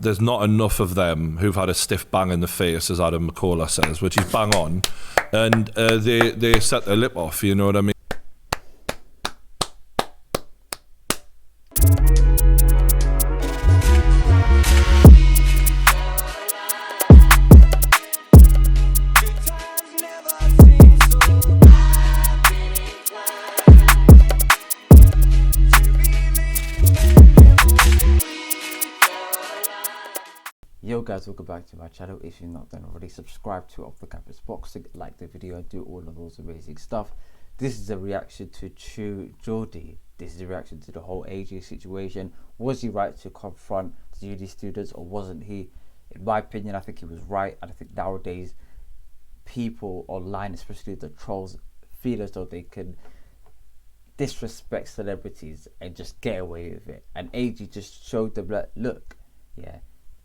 there's not enough of them who've had a stiff bang in the face, as Adam McCullough says, which is bang on, and they set their lip off, you know what I mean? Yo guys, welcome back to my channel. If you've not done already, subscribe to Off the Campus Boxing, like the video, and do all of those amazing stuff. This is a reaction to True Geordie. This is a reaction to the whole AJ situation. Was he right to confront the uni students, or wasn't he? In my opinion, I think he was right, and I think nowadays people online, especially the trolls, feel as though they can disrespect celebrities and just get away with it. And AJ just showed them that, look, yeah,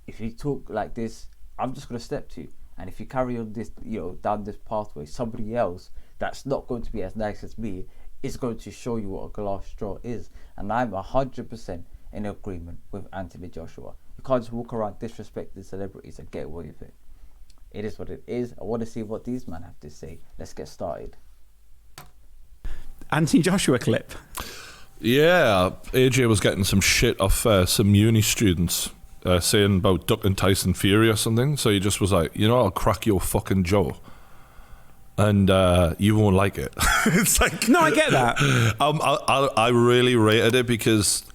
if you talk like this, I'm just going to step to you. And if you carry on this, down this pathway, somebody else that's not going to be as nice as me is going to show you what a glass straw is. And I'm 100% in agreement with Anthony Joshua. You can't just walk around disrespecting celebrities and get away with it. It is what it is. I want to see what these men have to say. Let's get started. Anthony Joshua clip. Yeah, AJ was getting some shit off some uni students. Saying about ducking Tyson Fury or something, so he just was like, I'll crack your fucking jaw, and you won't like it. It's like, no, I get that. I really rated it because,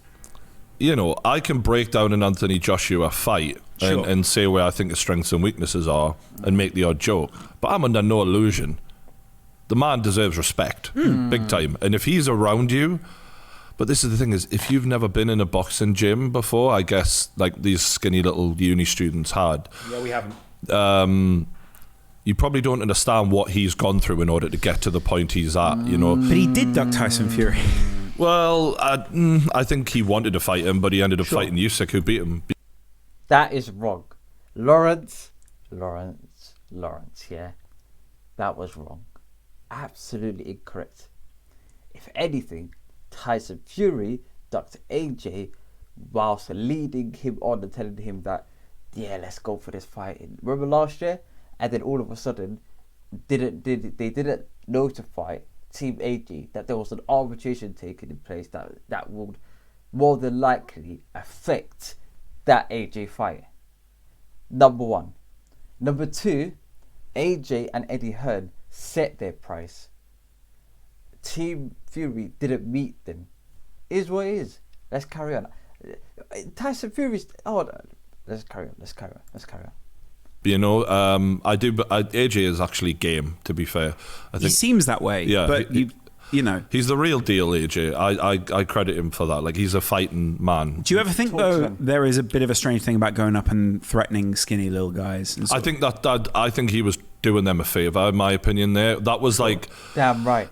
I can break down an Anthony Joshua fight and say where I think his strengths and weaknesses are and make the odd joke, but I'm under no illusion. The man deserves respect, big time, and if he's around you. But this is the thing is, if you've never been in a boxing gym before, I guess like these skinny little uni students had. Yeah, we haven't. You probably don't understand what he's gone through in order to get to the point he's at, But he did duck Tyson Fury. Well, I think he wanted to fight him, but he ended up fighting Usyk, who beat him. That is wrong. Lawrence, yeah. That was wrong. Absolutely incorrect. If anything, Tyson Fury ducked AJ whilst leading him on and telling him that, yeah, let's go for this fight. Remember last year? And then all of a sudden, they didn't notify Team AJ that there was an arbitration taking place that would more than likely affect that AJ fight. Number one. Number two, AJ and Eddie Hearn set their price. Team Fury didn't meet them. Is what it is. Let's carry on. Tyson Fury's. Let's carry on. AJ is actually game. To be fair, I think he seems that way. Yeah, but he's the real deal. AJ, I credit him for that. Like, he's a fighting man. Do you ever think though there is a bit of a strange thing about going up and threatening skinny little guys? I think I think he was doing them a favor, in my opinion. That was like, damn right.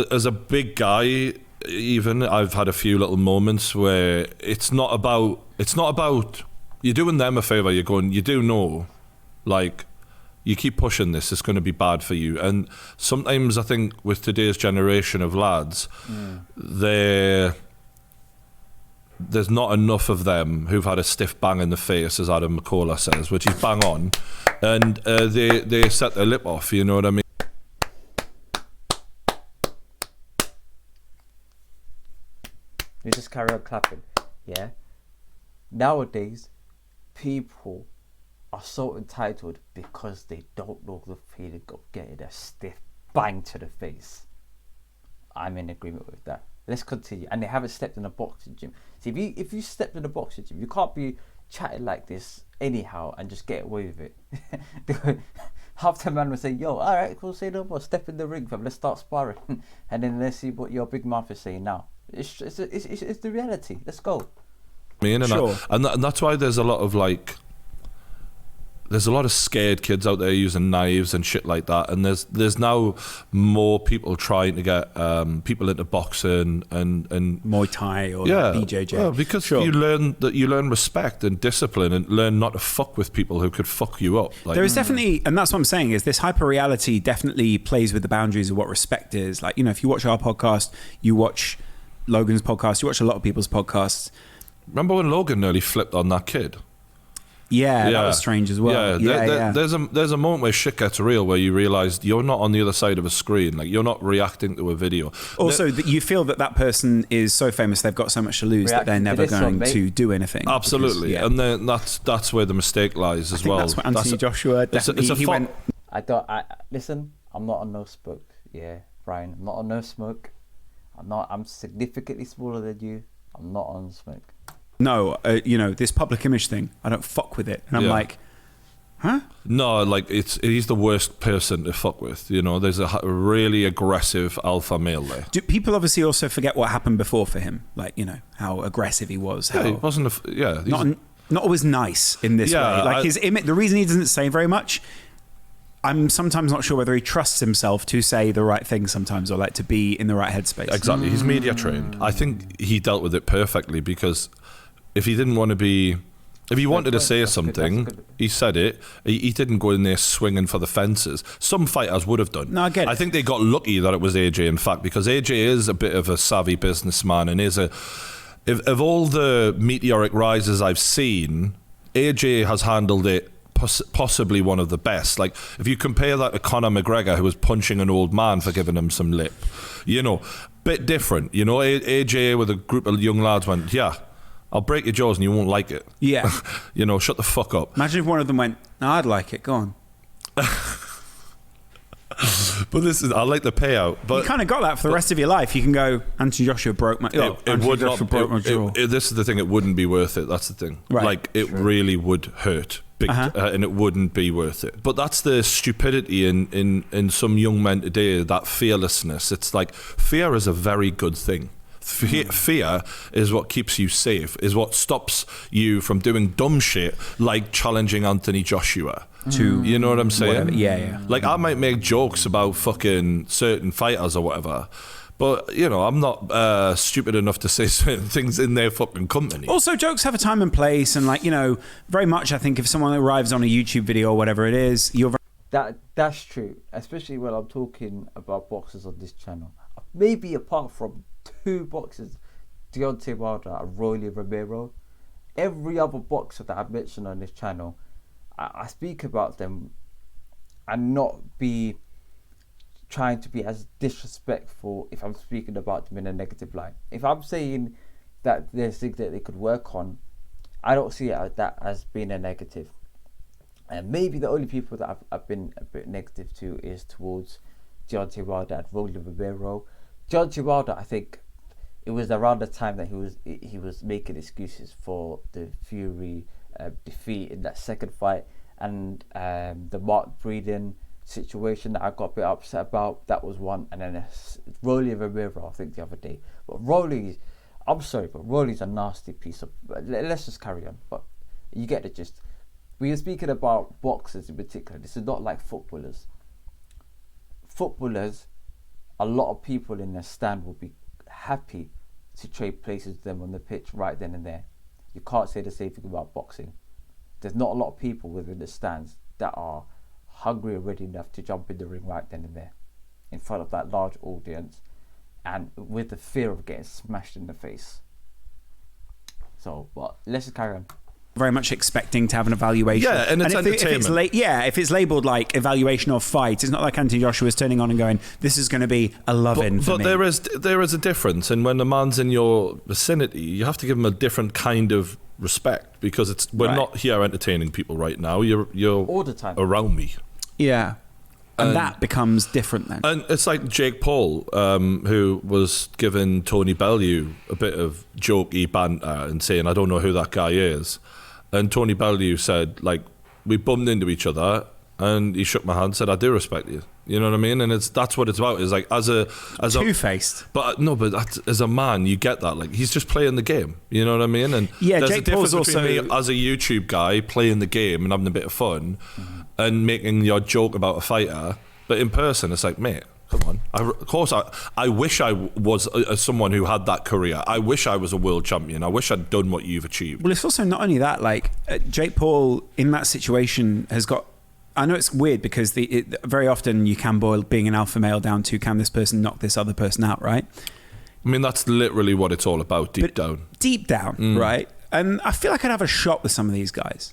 As a big guy, even I've had a few little moments where it's not about you're doing them a favor. You're going, you do know, like, you keep pushing this, it's going to be bad for you. And sometimes I think with today's generation of lads, there's not enough of them who've had a stiff bang in the face, as Adam McCullough says, which is bang on, and they set their lip off, you know what I mean? You just carry on clapping, yeah? Nowadays, people are so entitled because they don't know the feeling of getting a stiff bang to the face. I'm in agreement with that. Let's continue. And they haven't stepped in a boxing gym. See, if you stepped in a boxing gym, you can't be chatting like this anyhow and just get away with it. Half the man will say, yo, all right, cool, say no more. Step in the ring, fam. Let's start sparring. And then let's see what your big mouth is saying now. It's the reality. Let's go. And that's why there's a lot of there's a lot of scared kids out there using knives and shit like that, and there's now more people trying to get people into boxing and Muay Thai or BJJ. Well, because you learn respect and discipline and learn not to fuck with people who could fuck you up. Like, there is definitely, and that's what I'm saying, is this hyper reality definitely plays with the boundaries of what respect is. Like, if you watch our podcast, you watch Logan's podcast, you watch a lot of people's podcasts. Remember when Logan nearly flipped on that kid? Yeah, that was strange as well. There's a moment where shit gets real, where you realise you're not on the other side of a screen. Like, you're not reacting to a video. Also, that you feel that person is so famous, they've got so much to lose that they're never going to do anything. Absolutely. Because, and then that's where the mistake lies as well. That's what Anthony Joshua definitely, he went... Listen, I'm not on no smoke. Yeah, Brian, I'm not on no smoke. I'm significantly smaller than you. I'm not on smoke. No, this public image thing, I don't fuck with it. And I'm like, huh? No, like, he's the worst person to fuck with. There's a really aggressive alpha male there. Do people obviously also forget what happened before for him? Like, how aggressive he was. How he wasn't not always nice in this way. Like, his image, the reason he doesn't say very much, I'm sometimes not sure whether he trusts himself to say the right thing sometimes, or like to be in the right headspace. Exactly. He's media trained. I think he dealt with it perfectly, because if he didn't want to be... If he wanted to say something, he said it. He didn't go in there swinging for the fences. Some fighters would have done. No, I get it. I think they got lucky that it was AJ, in fact, because AJ is a bit of a savvy businessman and is of all the meteoric rises I've seen, AJ has handled it possibly one of the best. Like, if you compare that to Conor McGregor, who was punching an old man for giving him some lip, bit different. AJ with a group of young lads went, yeah, I'll break your jaws and you won't like it. Yeah. Shut the fuck up. Imagine if one of them went, no, I'd like it, go on. But I like the payout. But you kind of got that for the rest of your life. You can go, Anthony Joshua broke my jaw. This is the thing, it wouldn't be worth it. That's the thing. Right. Like, it really would hurt. And it wouldn't be worth it. But that's the stupidity in some young men today, that fearlessness. It's like, fear is a very good thing. Fear is what keeps you safe, is what stops you from doing dumb shit like challenging Anthony Joshua. You know what I'm saying? Whatever. Yeah. Like, I might make jokes about fucking certain fighters or whatever, but, I'm not stupid enough to say certain things in their fucking company. Also, jokes have a time and place, and very much, I think if someone arrives on a YouTube video or whatever it is, you're... That's true, especially when I'm talking about boxers on this channel. Maybe apart from 2 boxers, Deontay Wilder and Rolly Romero. Every other boxer that I've mentioned on this channel, I speak about them and not be trying to be as disrespectful if I'm speaking about them in a negative light. If I'm saying that there's things that they could work on, I don't see it as being a negative. And maybe the only people that I've been a bit negative to is towards Deontay Wilder and Rolly Romero. Deontay Wilder, I think it was around the time that he was making excuses for the Fury defeat in that second fight, and the Mark Breeden situation that I got a bit upset about. That was one, and then Rolly Romero, I think, the other day. But Rolly's a nasty piece of... Let's just carry on. But you get the gist. We are speaking about boxers in particular. This is not like footballers. Footballers, a lot of people in their stand will be happy to trade places with them on the pitch right then and there. You can't say the same thing about boxing. There's not a lot of people within the stands that are hungry and ready enough to jump in the ring right then and there in front of that large audience, and with the fear of getting smashed in the face. So, but let's just carry on. Very much expecting to have an evaluation. Yeah, and it's entertainment. If it's labelled like evaluation of fight, it's not like Anthony Joshua is turning on and going, this is going to be a love-in for me. But there is a difference, and when the man's in your vicinity, you have to give him a different kind of respect, because we're not here entertaining people right now. You're all the time around me. Yeah. And that becomes different then. And it's like Jake Paul, who was giving Tony Bellew a bit of jokey banter and saying, I don't know who that guy is. And Tony Bellew said, like, we bumped into each other, and he shook my hand and said, I do respect you. You know what I mean? And that's what it's about. It's like, as two-faced. But as a man, you get that. Like, he's just playing the game. You know what I mean? And yeah, there's Jake a difference Paul's between also me as a YouTube guy playing the game and having a bit of fun, and making your joke about a fighter. But in person, it's like, mate, come on. Of course, I wish I was someone who had that career. I wish I was a world champion. I wish I'd done what you've achieved. Well, it's also not only that. Like, Jake Paul in that situation has got... I know it's weird because very often you can boil being an alpha male down to, can this person knock this other person out, right? I mean, that's literally what it's all about, deep down. Deep down, right? And I feel like I'd have a shot with some of these guys.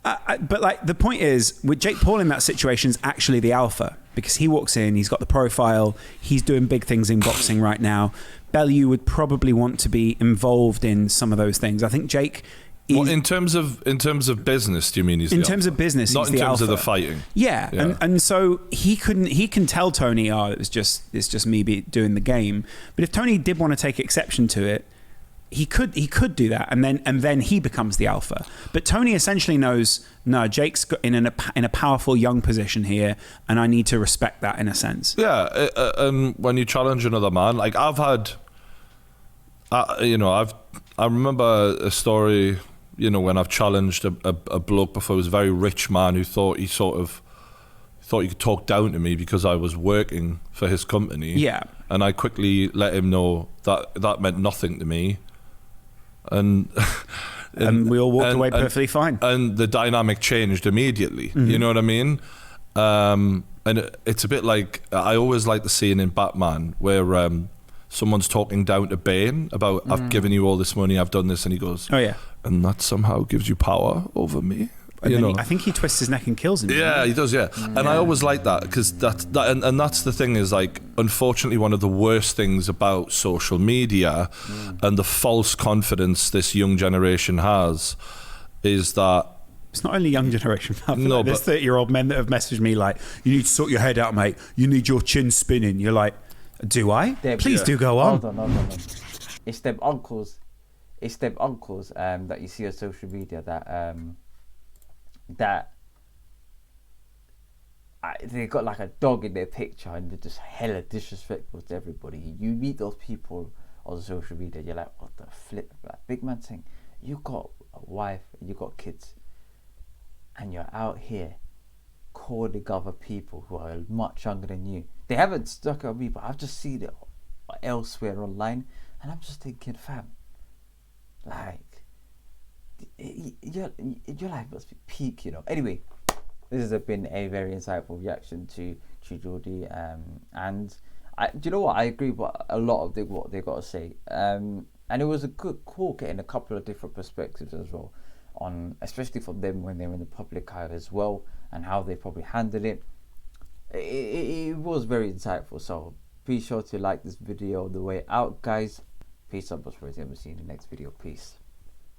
But like the point is, with Jake Paul in that situation is actually the alpha, because he walks in, he's got the profile, he's doing big things in boxing right now. Bellew would probably want to be involved in some of those things. I think Jake. Well, in terms of business, do you mean he's in the terms alpha? of business, not he's in the terms alpha. of the fighting? Yeah. And so he can tell Tony, it's just me doing the game. But if Tony did want to take exception to it, he could do that, and then he becomes the alpha. But Tony essentially knows, no, Jake's got in a powerful young position here, and I need to respect that in a sense. Yeah, and when you challenge another man, like I've had, I remember a story, when I've challenged a bloke before. It was a very rich man who thought he could talk down to me because I was working for his company. Yeah, and I quickly let him know that meant nothing to me. And we all walked away perfectly fine. And the dynamic changed immediately. Mm-hmm. You know what I mean? And it's a bit like, I always like the scene in Batman where someone's talking down to Bane about, I've given you all this money, I've done this, and he goes, oh yeah, and that somehow gives you power over me. I think he twists his neck and kills him. Yeah, he does. Yeah, and I always like that, because and that's the thing, is like, unfortunately, one of the worst things about social media and the false confidence this young generation has is that it's not only young generation. No, there's 30-year-old men that have messaged me like, "You need to sort your head out, mate. You need your chin spinning." You're like, "Do I? Please do go on." Hold on. It's them uncles. That you see on social media that they got like a dog in their picture, and they're just hella disrespectful to everybody. You meet those people on social media, you're like, what the flip? Like, big man thing, you got a wife, you got kids, and you're out here calling other people who are much younger than you. They haven't stuck on me, but I've just seen it elsewhere online, and I'm just thinking, fam, like, your life must be peak, Anyway, this has been a very insightful reaction to Jordy, and do you know what? I agree with a lot of what they got to say, and it was a good call, getting a couple of different perspectives as well, on especially from them when they were in the public eye as well, and how they probably handled it. It was very insightful. So be sure to like this video on the way out, guys. Peace out, boss. We'll see you in the next video. Peace.